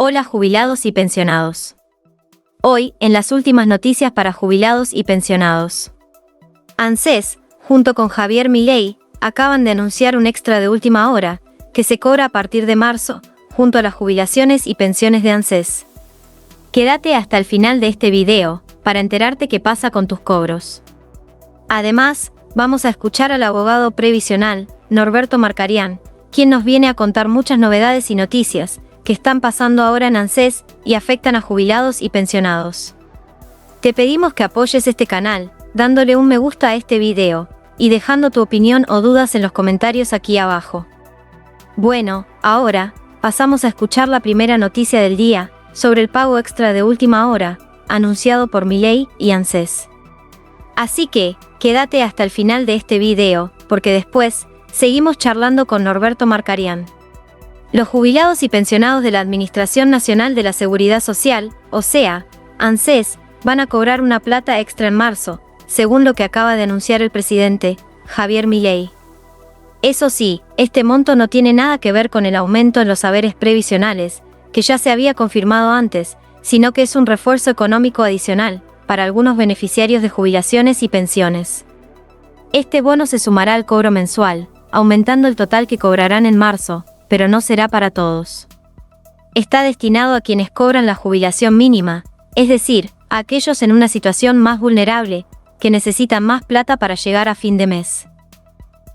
Hola jubilados y pensionados. Hoy, en las últimas noticias para jubilados y pensionados. ANSES, junto con Javier Milei, acaban de anunciar un extra de última hora, que se cobra a partir de marzo, junto a las jubilaciones y pensiones de ANSES. Quédate hasta el final de este video, para enterarte qué pasa con tus cobros. Además, vamos a escuchar al abogado previsional, Norberto Marcarián, quien nos viene a contar muchas novedades y noticias, que están pasando ahora en ANSES y afectan a jubilados y pensionados. Te pedimos que apoyes este canal, dándole un me gusta a este video, y dejando tu opinión o dudas en los comentarios aquí abajo. Bueno, ahora, pasamos a escuchar la primera noticia del día, sobre el pago extra de última hora, anunciado por Milei y ANSES. Así que, quédate hasta el final de este video, porque después, seguimos charlando con Norberto Marcarián. Los jubilados y pensionados de la Administración Nacional de la Seguridad Social, o sea, ANSES, van a cobrar una plata extra en marzo, según lo que acaba de anunciar el presidente, Javier Milei. Eso sí, este monto no tiene nada que ver con el aumento en los haberes previsionales, que ya se había confirmado antes, sino que es un refuerzo económico adicional, para algunos beneficiarios de jubilaciones y pensiones. Este bono se sumará al cobro mensual, aumentando el total que cobrarán en marzo, pero no será para todos. Está destinado a quienes cobran la jubilación mínima, es decir, a aquellos en una situación más vulnerable, que necesitan más plata para llegar a fin de mes.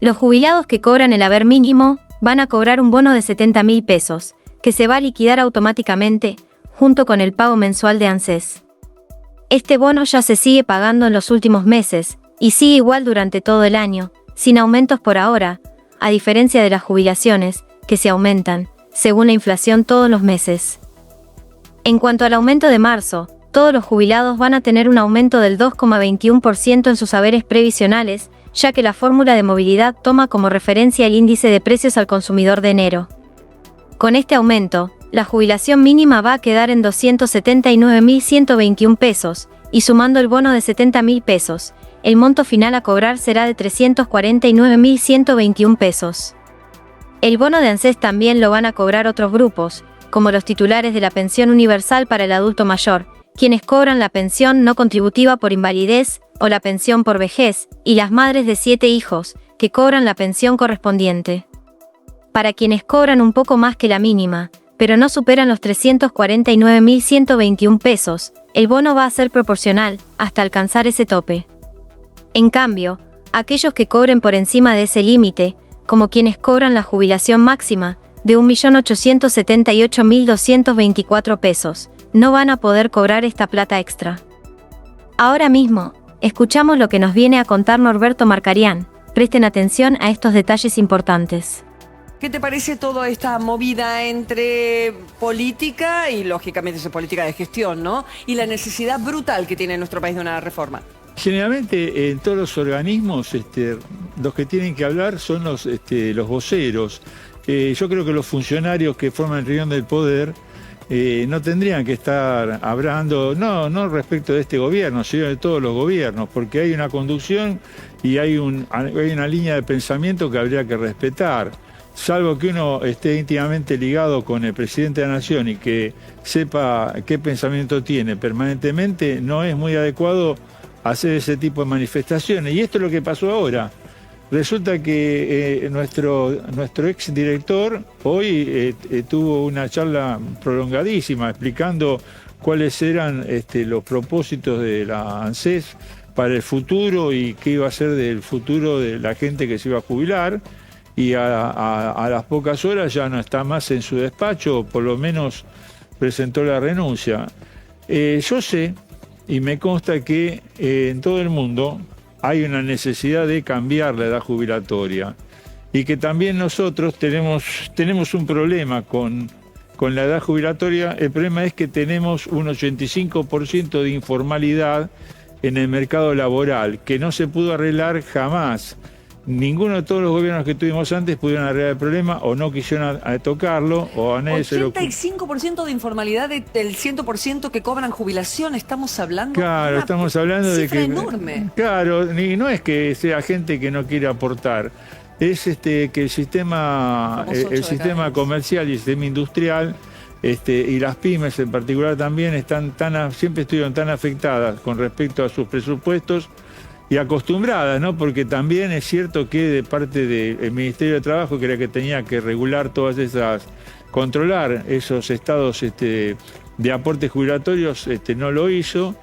Los jubilados que cobran el haber mínimo, van a cobrar un bono de 70.000 pesos, que se va a liquidar automáticamente, junto con el pago mensual de ANSES. Este bono ya se sigue pagando en los últimos meses, y sigue igual durante todo el año, sin aumentos por ahora, a diferencia de las jubilaciones, que se aumentan, según la inflación todos los meses. En cuanto al aumento de marzo, todos los jubilados van a tener un aumento del 2,21% en sus haberes previsionales, ya que la fórmula de movilidad toma como referencia el índice de precios al consumidor de enero. Con este aumento, la jubilación mínima va a quedar en 279.121 pesos, y sumando el bono de 70.000 pesos, el monto final a cobrar será de 349.121 pesos. El bono de ANSES también lo van a cobrar otros grupos, como los titulares de la pensión universal para el adulto mayor, quienes cobran la pensión no contributiva por invalidez o la pensión por vejez, y las madres de 7 hijos, que cobran la pensión correspondiente. Para quienes cobran un poco más que la mínima, pero no superan los 349.121 pesos, el bono va a ser proporcional, hasta alcanzar ese tope. En cambio, aquellos que cobren por encima de ese límite, como quienes cobran la jubilación máxima, de 1.878.224 pesos, no van a poder cobrar esta plata extra. Ahora mismo, escuchamos lo que nos viene a contar Norberto Marcarián. Presten atención a estos detalles importantes. ¿Qué te parece toda esta movida entre política y, lógicamente, esa política de gestión, ¿no? Y la necesidad brutal que tiene nuestro país de una reforma. Generalmente en todos los organismos los que tienen que hablar son los voceros. Yo creo que los funcionarios que forman el riñón del poder no tendrían que estar hablando, no respecto de este gobierno, sino de todos los gobiernos, porque hay una conducción y hay una línea de pensamiento que habría que respetar. Salvo que uno esté íntimamente ligado con el presidente de la Nación y que sepa qué pensamiento tiene permanentemente, no es muy adecuado hacer ese tipo de manifestaciones. Y esto es lo que pasó ahora. Resulta que nuestro exdirector hoy tuvo una charla prolongadísima explicando cuáles eran los propósitos de la ANSES para el futuro y qué iba a ser del futuro de la gente que se iba a jubilar. Y a las pocas horas ya no está más en su despacho, o por lo menos presentó la renuncia. Yo sé, y me consta que en todo el mundo hay una necesidad de cambiar la edad jubilatoria y que también nosotros tenemos un problema con la edad jubilatoria. El problema es que tenemos un 85% de informalidad en el mercado laboral, que no se pudo arreglar jamás. Ninguno de todos los gobiernos que tuvimos antes pudieron arreglar el problema o no quisieron tocarlo o a nadie se lo... 85% de informalidad del 100% que cobran jubilación, estamos hablando... Claro, estamos hablando de que... enorme. Claro, y no es que sea gente que no quiere aportar, es que el sistema comercial y el sistema industrial y las pymes en particular también siempre estuvieron tan afectadas con respecto a sus presupuestos y acostumbradas, ¿no? Porque también es cierto que de parte del Ministerio de Trabajo, que era que tenía que regular todas esas, controlar esos estados de aportes jubilatorios, no lo hizo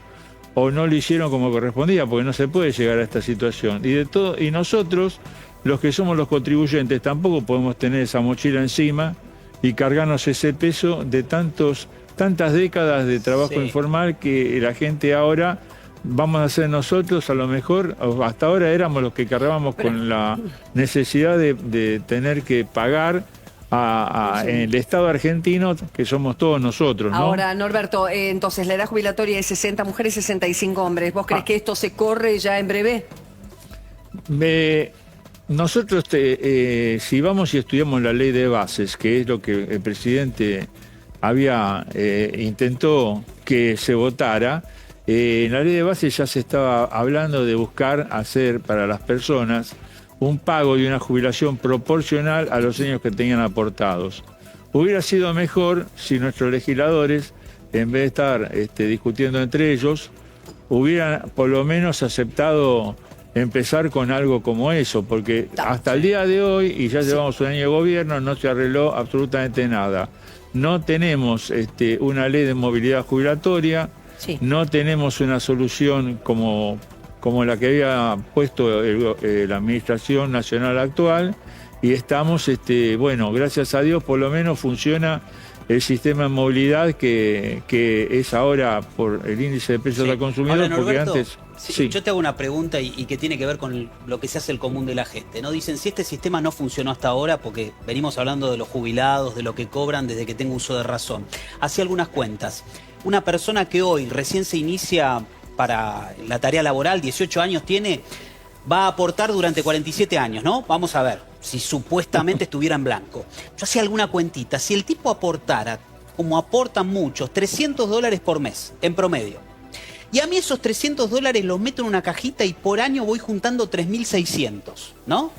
o no lo hicieron como correspondía, porque no se puede llegar a esta situación. Y nosotros, los que somos los contribuyentes, tampoco podemos tener esa mochila encima y cargarnos ese peso de tantas décadas de trabajo informal que la gente ahora vamos a ser nosotros, a lo mejor, hasta ahora éramos los que cargábamos con la necesidad de tener que pagar en el Estado argentino, que somos todos nosotros, ¿no? Ahora, Norberto, entonces la edad jubilatoria es 60 mujeres, 65 hombres. ¿Vos crees que esto se corre ya en breve? Nosotros, si vamos y estudiamos la ley de bases, que es lo que el presidente intentó que se votara, en la ley de bases ya se estaba hablando de buscar hacer para las personas un pago y una jubilación proporcional a los años que tenían aportados. Hubiera sido mejor si nuestros legisladores, en vez de estar discutiendo entre ellos, hubieran por lo menos aceptado empezar con algo como eso, porque hasta el día de hoy, y ya llevamos un año de gobierno, no se arregló absolutamente nada. No tenemos una ley de movilidad jubilatoria, no tenemos una solución como la que había puesto la Administración Nacional actual, y estamos, bueno, gracias a Dios por lo menos funciona el sistema de movilidad que es ahora por el índice de precios al consumidor. Ahora, Norberto, porque antes... Yo te hago una pregunta y que tiene que ver con lo que se hace el común de la gente, ¿no? Dicen, si este sistema no funcionó hasta ahora, porque venimos hablando de los jubilados, de lo que cobran desde que tengo uso de razón. Hacía algunas cuentas. Una persona que hoy recién se inicia para la tarea laboral, 18 años tiene, va a aportar durante 47 años, ¿no? Vamos a ver, si supuestamente estuviera en blanco. Yo hacía alguna cuentita, si el tipo aportara, como aportan muchos, $300 por mes, en promedio, y a mí esos $300 los meto en una cajita y por año voy juntando 3.600, ¿no?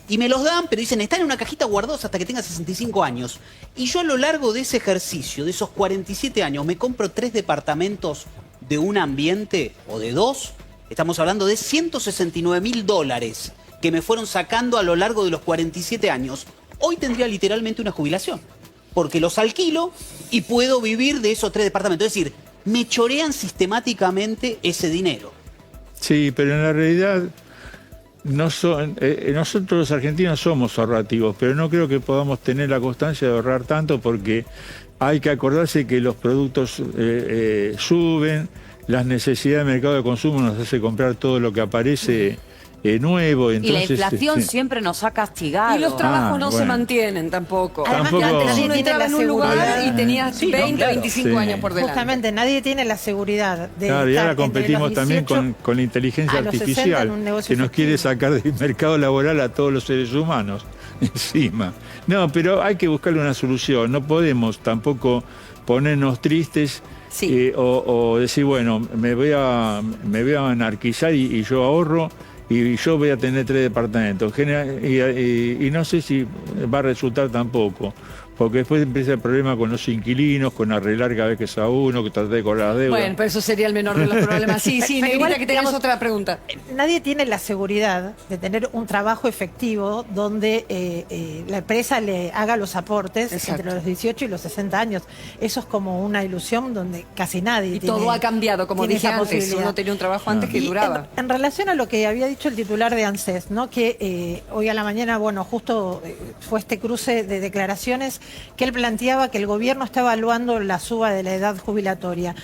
Y me los dan, pero dicen, están en una cajita guardados hasta que tenga 65 años. Y yo a lo largo de ese ejercicio, de esos 47 años, me compro 3 departamentos de un ambiente, o de 2, estamos hablando de $169.000 que me fueron sacando a lo largo de los 47 años. Hoy tendría literalmente una jubilación, porque los alquilo y puedo vivir de esos 3 departamentos. Es decir, me chorean sistemáticamente ese dinero. Sí, pero en la realidad nosotros los argentinos somos ahorrativos, pero no creo que podamos tener la constancia de ahorrar tanto, porque hay que acordarse que los productos suben, las necesidades del mercado de consumo nos hace comprar todo lo que aparece nuevo. Entonces, y la inflación siempre nos ha castigado. Y los trabajos no se mantienen tampoco. Además, Tampoco. que antes Uno nadie tiene entraba la en un lugar seguridad. y tenías 20, 25 años por delante. Justamente, nadie tiene la seguridad de Claro, y estar ahora entre competimos los también 18 con la inteligencia a los 60 artificial, en un negocio que nos quiere efectivo. sacar del mercado laboral a todos los seres humanos encima. No, pero hay que buscarle una solución. No podemos tampoco ponernos tristes o decir, bueno, me voy a anarquizar y yo ahorro y yo voy a tener 3 departamentos. Y no sé si va a resultar tampoco, porque después empieza el problema con los inquilinos, con arreglar cada vez que es a uno, que tratar de cobrar la deuda. Bueno, pero eso sería el menor de los problemas. Sí, Pero Negrita, igual, que tengas digamos, otra pregunta. Nadie tiene la seguridad de tener un trabajo efectivo donde la empresa le haga los aportes entre los 18 y los 60 años. Eso es como una ilusión donde casi nadie Y tiene, todo ha cambiado, como tiene dije esa antes. posibilidad. Uno tenía un trabajo antes que Y duraba. en relación a lo que había dicho el titular de ANSES, ¿no? Que hoy a la mañana, bueno, justo fue este cruce de declaraciones que él planteaba que el gobierno está evaluando la suba de la edad jubilatoria.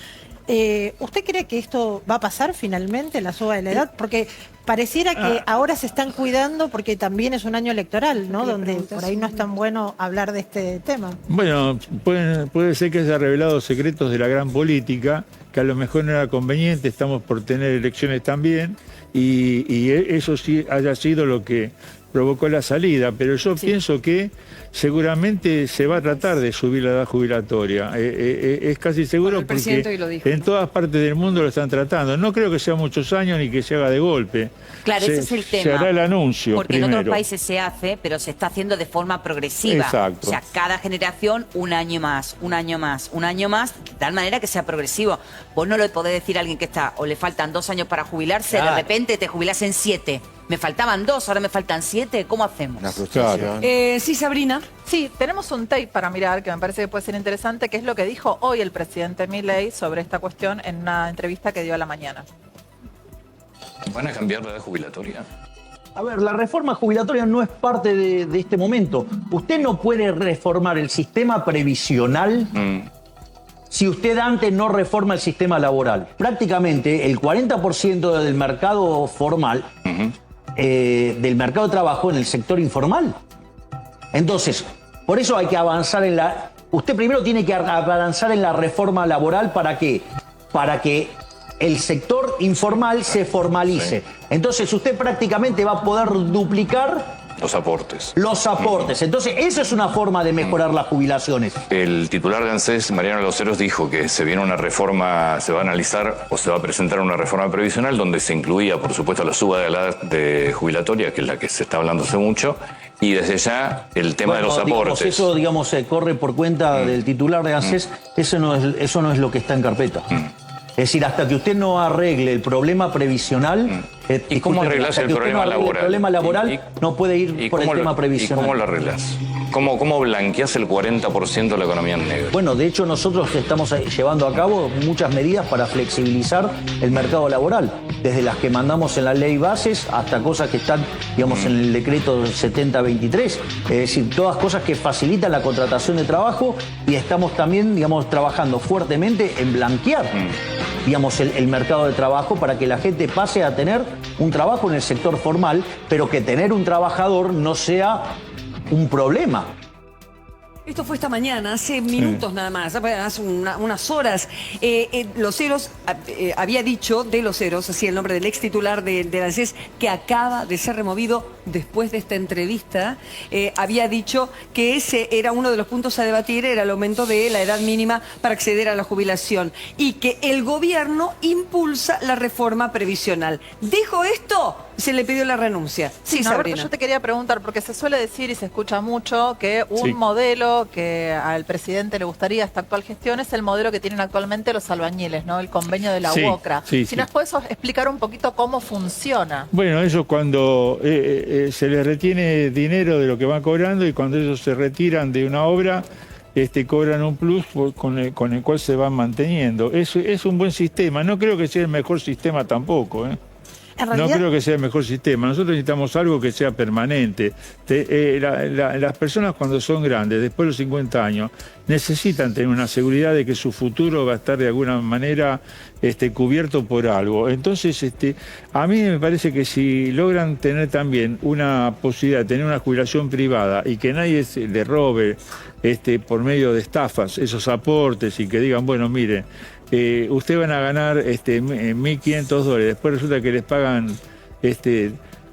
¿Usted cree que esto va a pasar finalmente, la suba de la edad? Porque pareciera que ahora se están cuidando porque también es un año electoral, ¿no? Donde por ahí no es tan bueno hablar de este tema. Bueno, puede ser que haya revelado secretos de la gran política, que a lo mejor no era conveniente, estamos por tener elecciones también, y eso sí haya sido lo que provocó la salida, pero yo pienso que seguramente se va a tratar de subir la edad jubilatoria. Es casi seguro, Bueno, el presidente hoy lo porque dijo, en ¿no? todas partes del mundo lo están tratando. No creo que sea muchos años ni que se haga de golpe. Claro, ese es el tema. Se hará el anuncio Porque primero. en otros países se hace, pero se está haciendo de forma progresiva. Exacto. O sea, cada generación un año más, un año más, un año más, de tal manera que sea progresivo. Vos no le podés decir a alguien que está o le faltan 2 años para jubilarse, Claro. de repente te jubilás en 7. Me faltaban 2, ahora me faltan 7. ¿Cómo hacemos? Una frustración. Sí, Sabrina. Sí, tenemos un tape para mirar que me parece que puede ser interesante, que es lo que dijo hoy el presidente Milei sobre esta cuestión en una entrevista que dio a La Mañana. ¿Van a cambiar la edad jubilatoria? A ver, la reforma jubilatoria no es parte de este momento. Usted no puede reformar el sistema previsional si usted antes no reforma el sistema laboral. Prácticamente el 40% del mercado formal, del mercado de trabajo en el sector informal. Entonces, por eso hay que avanzar en la... Usted primero tiene que avanzar en la reforma laboral. ¿Para qué? Para que el sector informal se formalice. Sí. Entonces usted prácticamente va a poder duplicar Los aportes. los aportes. Entonces esa es una forma de mejorar las jubilaciones. El titular de ANSES, Mariano Loceros, dijo que se viene una reforma, se va a analizar o se va a presentar una reforma previsional donde se incluía, por supuesto, la suba de la edad de jubilatoria, que es la que se está hablando hace mucho, y desde ya el tema de los Digamos, aportes. eso, digamos, corre por cuenta del titular de ANSES. Eso no es lo que está en carpeta. Es decir, hasta que usted no arregle el problema previsional... ¿Y cómo arreglas hasta el que usted problema no arregle laboral? El problema laboral no puede ir ¿Y por el cómo tema previsional. ¿Y cómo lo arreglas? ¿Cómo blanqueas el 40% de la economía en negro? Bueno, de hecho nosotros estamos llevando a cabo muchas medidas para flexibilizar el mercado laboral, desde las que mandamos en la ley bases hasta cosas que están, digamos, en el decreto 7023, es decir, todas cosas que facilitan la contratación de trabajo, y estamos también, digamos, trabajando fuertemente en blanquear, digamos, el mercado de trabajo para que la gente pase a tener un trabajo en el sector formal, pero que tener un trabajador no sea un problema. Esto fue esta mañana, hace minutos nada más, hace unas horas. Loceros había dicho, de Loceros, así el nombre del ex titular de ANSES, que acaba de ser removido después de esta entrevista. Había dicho que ese era uno de los puntos a debatir, era el aumento de la edad mínima para acceder a la jubilación, y que el gobierno impulsa la reforma previsional. ¿Dijo esto? Se le pidió la renuncia. Sí, Norberto, Sabrina. yo te quería preguntar, porque se suele decir y se escucha mucho que un modelo que al presidente le gustaría esta actual gestión es el modelo que tienen actualmente los albañiles, ¿no? El convenio de la UOCRA. Si nos puedes explicar un poquito cómo funciona. Bueno, ellos cuando se les retiene dinero de lo que van cobrando, y cuando ellos se retiran de una obra, cobran un plus con el cual se van manteniendo. Es un buen sistema. No creo que sea el mejor sistema tampoco, ¿eh? No creo que sea el mejor sistema. Nosotros necesitamos algo que sea permanente. Las personas cuando son grandes, después de los 50 años, necesitan tener una seguridad de que su futuro va a estar de alguna manera cubierto por algo. Entonces, a mí me parece que si logran tener también una posibilidad de tener una jubilación privada y que nadie le robe por medio de estafas esos aportes, y que digan, bueno, mire, ustedes van a ganar $1.500, después resulta que les pagan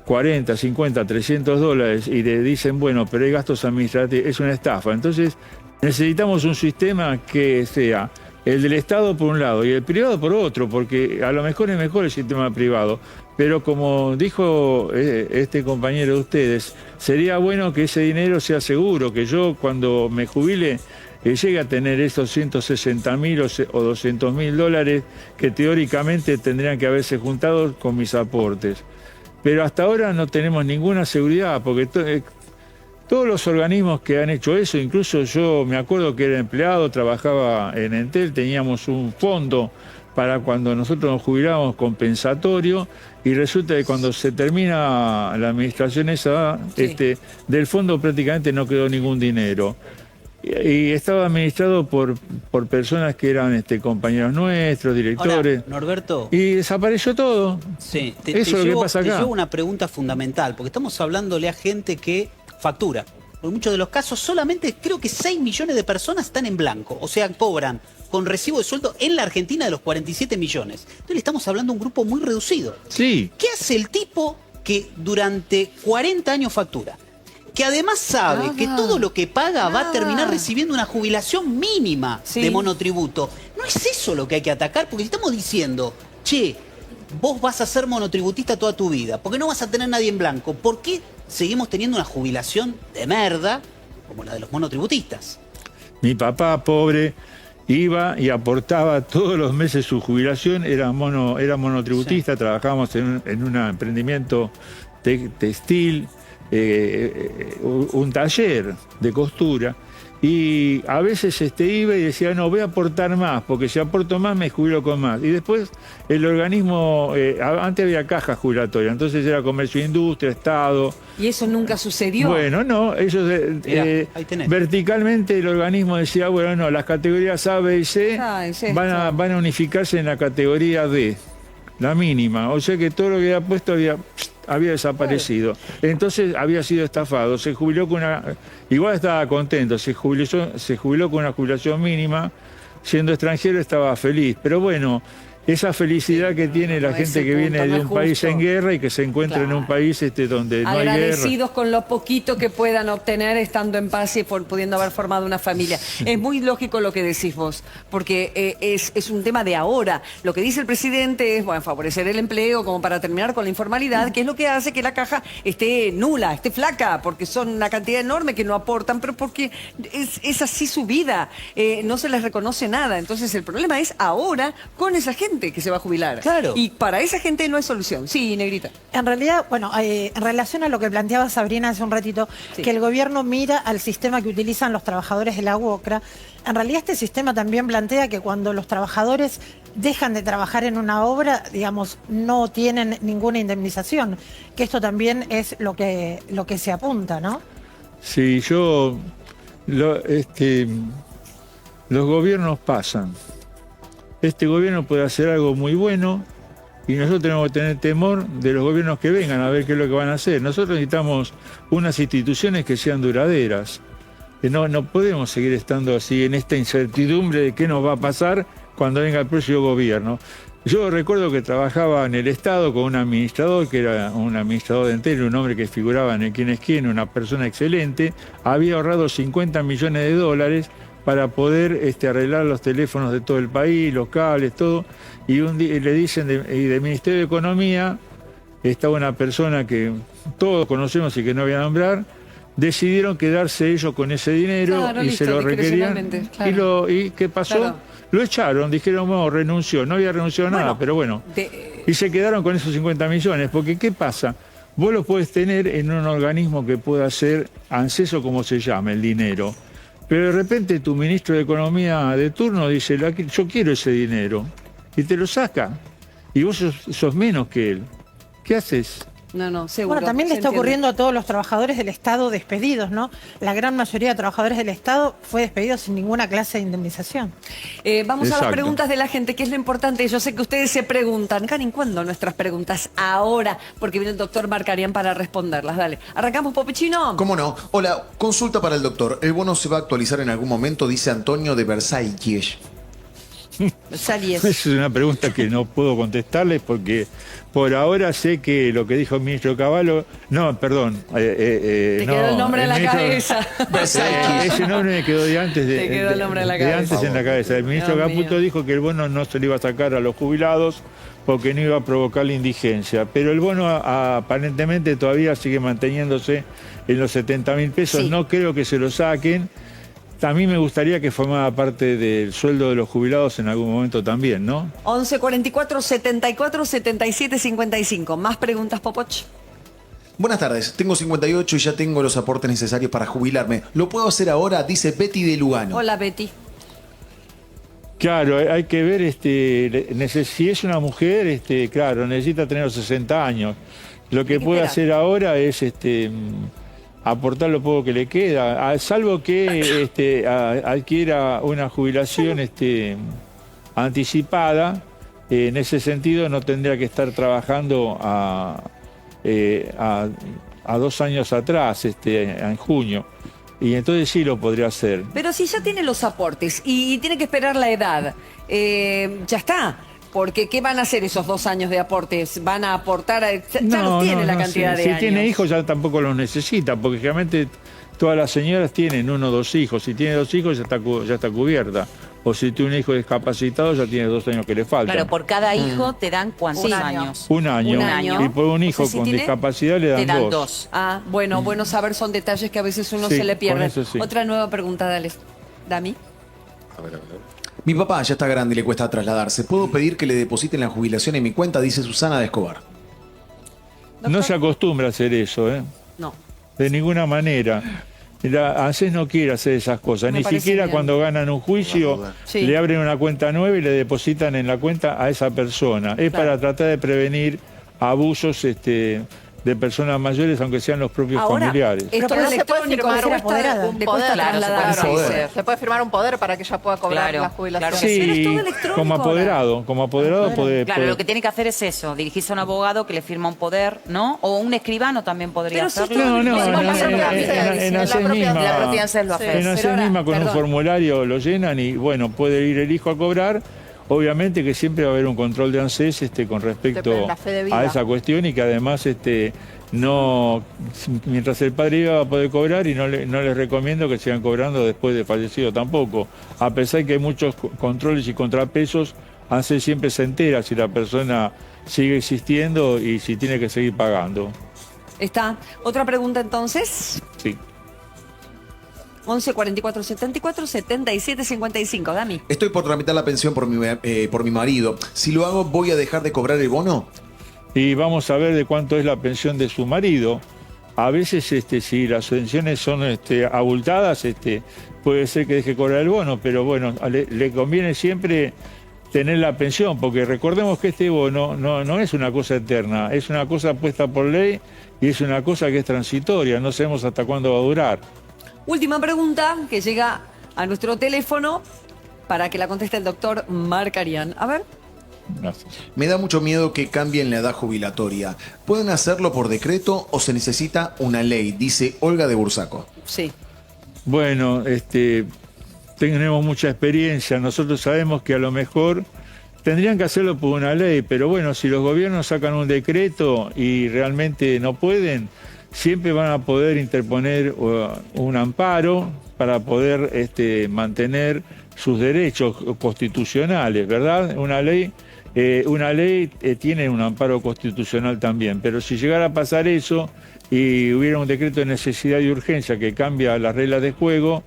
40, 50, $300 y le dicen, bueno, pero hay gastos administrativos, es una estafa. Entonces necesitamos un sistema que sea el del Estado por un lado y el privado por otro, porque a lo mejor es mejor el sistema privado, pero como dijo este compañero de ustedes, sería bueno que ese dinero sea seguro, que yo cuando me jubile llegue a tener esos 160.000 o $200.000 que teóricamente tendrían que haberse juntado con mis aportes. Pero hasta ahora no tenemos ninguna seguridad, porque todos los organismos que han hecho eso, incluso yo me acuerdo que era empleado, trabajaba en Entel, teníamos un fondo para cuando nosotros nos jubilábamos compensatorio, y resulta que cuando se termina la administración esa, del fondo prácticamente no quedó ningún dinero. Y estaba administrado por personas que eran compañeros nuestros, directores. Ahora, Norberto. Y desapareció todo. Sí, Eso es lo que pasa acá. Te llevo una pregunta fundamental, porque estamos hablándole a gente que factura. En muchos de los casos, solamente creo que 6 millones de personas están en blanco. O sea, cobran con recibo de sueldo en la Argentina de los 47 millones. Entonces le estamos hablando de un grupo muy reducido. Sí. ¿Qué hace el tipo que durante 40 años factura, que además sabe que todo lo que paga va a terminar recibiendo una jubilación mínima de monotributo. No es eso lo que hay que atacar, porque si estamos diciendo, che, vos vas a ser monotributista toda tu vida, porque no vas a tener nadie en blanco, ¿por qué seguimos teniendo una jubilación de merda como la de los monotributistas? Mi papá, pobre, iba y aportaba todos los meses su jubilación, era monotributista, trabajábamos en un emprendimiento textil, un taller de costura, y a veces iba y decía, no, voy a aportar más, porque si aporto más me jubilo con más. Y después el organismo, antes había caja jubilatoria, entonces era comercio e industria, Estado. ¿Y eso nunca sucedió? Bueno, no, ellos verticalmente el organismo decía, bueno, no, las categorías A, B y C van a unificarse en la categoría D, la mínima. O sea que todo lo que había puesto había desaparecido. Entonces había sido estafado. Se jubiló con igual estaba contento, se jubiló con una jubilación mínima, siendo extranjero estaba feliz. Pero bueno, esa felicidad que tiene la gente que viene de un país en guerra y que se encuentra en un país donde no hay guerra. Agradecidos con lo poquito que puedan obtener estando en paz y pudiendo haber formado una familia. Es muy lógico lo que decís vos, porque es un tema de ahora. Lo que dice el presidente es, bueno, favorecer el empleo como para terminar con la informalidad, que es lo que hace que la caja esté nula, esté flaca, porque son una cantidad enorme que no aportan, pero porque es así su vida. No se les reconoce nada. Entonces el problema es ahora con esa gente que se va a jubilar. Claro. Y para esa gente no hay solución. Sí, Negrita. En realidad, bueno, en relación a lo que planteaba Sabrina hace un ratito, que el gobierno mira al sistema que utilizan los trabajadores de la UOCRA, en realidad este sistema también plantea que cuando los trabajadores dejan de trabajar en una obra, digamos, no tienen ninguna indemnización, que esto también es lo que se apunta, ¿no? Sí, los gobiernos pasan. Este gobierno puede hacer algo muy bueno y nosotros tenemos que tener temor de los gobiernos que vengan a ver qué es lo que van a hacer. Nosotros necesitamos unas instituciones que sean duraderas. No podemos seguir estando así en esta incertidumbre de qué nos va a pasar cuando venga el próximo gobierno. Yo recuerdo que trabajaba en el Estado con un administrador, que era un administrador de Entel, un hombre que figuraba en el Quién es Quién, una persona excelente, había ahorrado 50 millones de dólares para poder arreglar los teléfonos de todo el país, los cables, todo. Y un día le dicen, del Ministerio de Economía, estaba una persona que todos conocemos y que no voy a nombrar, decidieron quedarse ellos con ese dinero se lo requerían. Claro. ¿Y qué pasó? Claro. Lo echaron, dijeron, bueno, renunció. No había renunciado a nada, pero bueno. Y se quedaron con esos 50 millones, porque ¿qué pasa? Vos lo podés tener en un organismo que pueda ser ANSES o como se llama, el dinero. Pero de repente tu ministro de Economía de turno dice, yo quiero ese dinero, y te lo saca, y vos sos menos que él. ¿Qué haces? No, seguro. Bueno, también le está ocurriendo a todos los trabajadores del Estado despedidos, ¿no? La gran mayoría de trabajadores del Estado fue despedido sin ninguna clase de indemnización. Vamos a las preguntas de la gente, que es lo importante. Yo sé que ustedes se preguntan, Karin, ¿cuándo nuestras preguntas? Ahora, porque viene el doctor Marcarian para responderlas. Dale. ¿Arrancamos, Popechino? ¿Cómo no? Hola, consulta para el doctor. ¿El bono se va a actualizar en algún momento? Dice Antonio de Versalles. Es una pregunta que no puedo contestarles porque por ahora sé que lo que dijo el ministro Cavallo... No, perdón. Te quedó el nombre en la cabeza. Ese nombre me quedó de antes. Te quedó el nombre en la cabeza. De antes en la cabeza. El ministro Caputo dijo que el bono no se le iba a sacar a los jubilados porque no iba a provocar la indigencia. Pero el bono aparentemente todavía sigue manteniéndose en los 70.000 pesos. Sí. No creo que se lo saquen. A mí me gustaría que formara parte del sueldo de los jubilados en algún momento también, ¿no? 11 44 74 77 55. ¿Más preguntas, Popoch? Buenas tardes, tengo 58 y ya tengo los aportes necesarios para jubilarme. ¿Lo puedo hacer ahora? Dice Betty de Lugano. Hola, Betty. Claro, hay que ver, si es una mujer, claro, necesita tener los 60 años. Lo que puede hacer ahora es aportar lo poco que le queda, salvo que adquiera una jubilación anticipada. En ese sentido no tendría que estar trabajando a 2 años atrás, en junio. Y entonces sí lo podría hacer. Pero si ya tiene los aportes y tiene que esperar la edad, ya está. Porque, ¿qué van a hacer esos 2 años de aportes? ¿Van a aportar? Ya los tiene la cantidad de si años. Si tiene hijos ya tampoco los necesita, porque generalmente todas las señoras tienen 1 o 2 hijos. Si tiene 2 hijos ya está cubierta. O si tiene un hijo discapacitado ya tiene 2 años que le faltan. Claro, por cada hijo te dan ¿cuántos años? Un año. Un año. Y por un hijo O sea, si con tiene, discapacidad le dan 2. Ah, bueno saber, son detalles que a veces uno Sí, se le pierde. con eso sí. Otra nueva pregunta, dale. Dami. Mi papá ya está grande y le cuesta trasladarse. ¿Puedo pedir que le depositen la jubilación en mi cuenta? Dice Susana de Escobar. No se acostumbra a hacer eso, ¿eh? No. De ninguna manera. ANSES no quiere hacer esas cosas, Me ni parece siquiera bien. cuando ganan un juicio Sí. le abren una cuenta nueva y le depositan en la cuenta a esa persona. Es Claro. para tratar de prevenir abusos de personas mayores, aunque sean los propios Ahora, familiares. esto Pero no se puede electrónico firmar le cuesta un poder, trasladarse. se puede firmar un poder para que ella pueda cobrar Claro, la jubilación. claro. Pero es Sí, todo electrónico como apoderado puede... Claro, lo que tiene que hacer es eso, dirigirse a un abogado que le firma un poder, ¿no? O un escribano también podría Pero si hacerlo. esto- No, Eso pasa en la ANSES, en la ANSES propia- misma. la propia ANSES lo hace. Sí. En Pero ANSES ahora, misma con un perdón. formulario lo llenan y bueno, puede ir el hijo a cobrar. Obviamente que siempre va a haber un control de ANSES con respecto Depende de la fe de vida. a esa cuestión y que además no, mientras el padre iba a poder cobrar y no les recomiendo que sigan cobrando después de fallecido tampoco. A pesar que hay muchos controles y contrapesos, ANSES siempre se entera si la persona sigue existiendo y si tiene que seguir pagando. Está. Otra pregunta entonces. Sí. 11 44 74 77 55. Dami. Estoy por tramitar la pensión por mi marido. Si lo hago, ¿voy a dejar de cobrar el bono? Y vamos a ver de cuánto es la pensión de su marido. A veces, si las pensiones son abultadas, puede ser que deje cobrar el bono, pero bueno, le conviene siempre tener la pensión, porque recordemos que este bono no es una cosa eterna, es una cosa puesta por ley y es una cosa que es transitoria, no sabemos hasta cuándo va a durar. Última pregunta que llega a nuestro teléfono para que la conteste el doctor Marc Arián. A ver. Gracias. Me da mucho miedo que cambien la edad jubilatoria. ¿Pueden hacerlo por decreto o se necesita una ley? Dice Olga de Bursaco. Sí. Bueno, tenemos mucha experiencia, nosotros sabemos que a lo mejor tendrían que hacerlo por una ley, pero bueno, si los gobiernos sacan un decreto y realmente no pueden, siempre van a poder interponer un amparo para poder mantener sus derechos constitucionales, ¿verdad? Una ley tiene un amparo constitucional también, pero si llegara a pasar eso y hubiera un decreto de necesidad y urgencia que cambia las reglas de juego,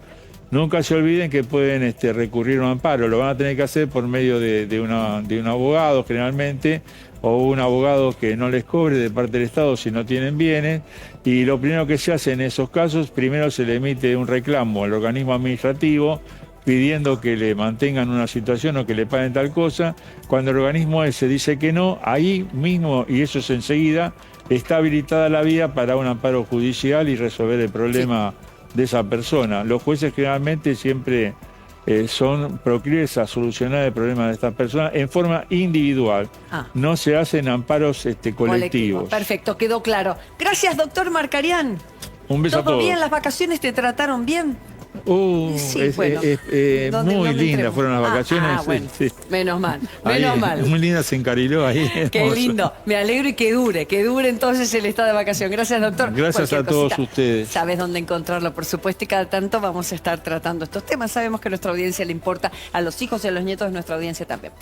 nunca se olviden que pueden recurrir a un amparo. Lo van a tener que hacer por medio de un abogado generalmente, o un abogado que no les cobre de parte del Estado si no tienen bienes. Y lo primero que se hace en esos casos, primero se le emite un reclamo al organismo administrativo pidiendo que le mantengan una situación o que le paguen tal cosa. Cuando el organismo ese dice que no, ahí mismo, y eso es enseguida, está habilitada la vía para un amparo judicial y resolver el problema de esa persona. Los jueces generalmente siempre son proclives a solucionar el problema de estas personas en forma individual. No se hacen amparos colectivos. Perfecto, quedó claro. Gracias, doctor Marc Arián. Un beso a ¿Todo todos. bien? ¿Las vacaciones te trataron bien? Sí, muy lindas fueron las vacaciones. Bueno, sí. menos mal, Ahí, menos mal. Muy linda se encariló ahí. Qué hermoso. lindo. Me alegro y que dure entonces el estado de vacación. Gracias, doctor. Gracias Cualquier a todos cosita, ustedes. Sabes dónde encontrarlo, por supuesto, y cada tanto vamos a estar tratando estos temas. Sabemos que a nuestra audiencia le importa, a los hijos y a los nietos de nuestra audiencia también.